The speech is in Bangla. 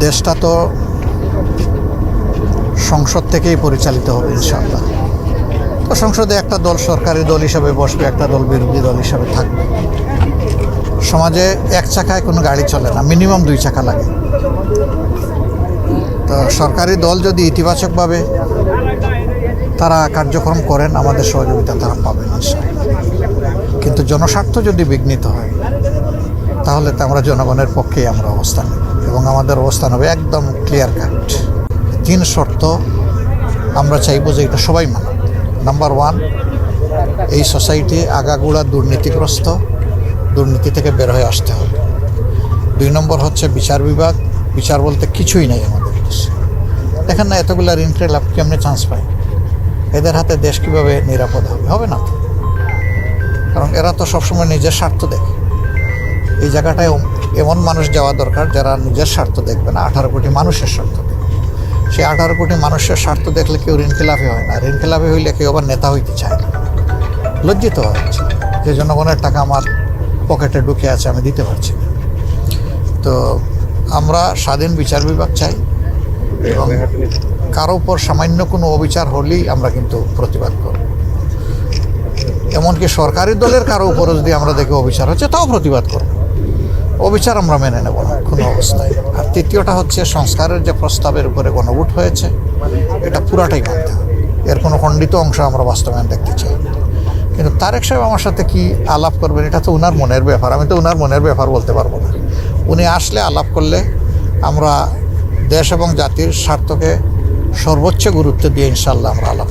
দেশটা তো সংসদ থেকেই পরিচালিত হবে ইনশাআল্লাহ। তো সংসদে একটা দল সরকারি দল হিসাবে বসবে, একটা দল বিরোধী দল হিসাবে থাকবে। সমাজে এক চাকায় কোনো গাড়ি চলে না, মিনিমাম 2 চাকা লাগে। তো সরকারি দল যদি ইতিবাচকভাবে তারা কার্যক্রম করেন, আমাদের সহযোগিতা তারা পাবেন ইনশাআল্লাহ। কিন্তু জনস্বার্থ যদি বিঘ্নিত হয়, তাহলে তো আমরা জনগণের পক্ষেই আমরা অবস্থান নেব, এবং আমাদের অবস্থান হবে একদম ক্লিয়ার কাট। 3 শর্ত আমরা চাইব যে এটা সবাই মানে। নাম্বার 1, এই সোসাইটি আগাগোড়া দুর্নীতিগ্রস্ত, দুর্নীতি থেকে বের হয়ে আসতে হবে। 2 নম্বর হচ্ছে বিচার বিভাগ। বিচার বলতে কিছুই নেই আমাদের দেশে। দেখেন না, এতগুলো ঋণ লাভ কেমনি চান্স পায়? এদের হাতে দেশ কীভাবে নিরাপদ হবে? হবে না তো। কারণ এরা তো সবসময় নিজের স্বার্থ দেখে। এই জায়গাটায় এমন মানুষ যাওয়া দরকার যারা নিজের স্বার্থ দেখবে না, 18 কোটি মানুষের স্বার্থ দেখবে। সেই 18 কোটি মানুষের স্বার্থ দেখলে কেউ ঋণখেলাপি হয় না। ঋণখেলাপি হইলে কেউ আবার নেতা হইতে চায় না। লজ্জিত হচ্ছে যে জনগণের টাকা আমার পকেটে ঢুকে আছে, আমি দিতে পারছি না। তো আমরা স্বাধীন বিচার বিভাগ চাই, এবং কারো উপর সামান্য কোনো অবিচার হলেই আমরা কিন্তু প্রতিবাদ করব। এমনকি সরকারি দলের কারো উপরও যদি আমরা দেখি অবিচার হচ্ছে, তাও প্রতিবাদ করব। অবিচার আমরা মেনে নেব না কোনো অবস্থায়। আর তৃতীয়টা হচ্ছে, সংস্কারের যে প্রস্তাবের উপরে গণভোট হয়েছে, এটা পুরাটাই মানতে হবে। এর কোনো খণ্ডিত অংশ আমরা বাস্তবায়ন দেখতে চাই। কিন্তু তারেক সাহেব আমার সাথে কি আলাপ করবেন, এটা তো ওনার মনের ব্যাপার। আমি তো ওনার মনের ব্যাপার বলতে পারবো না। উনি আসলে আলাপ করলে আমরা দেশ এবং জাতির স্বার্থকে সর্বোচ্চ গুরুত্ব দিয়ে ইনশাআল্লাহ আমরা আলাপ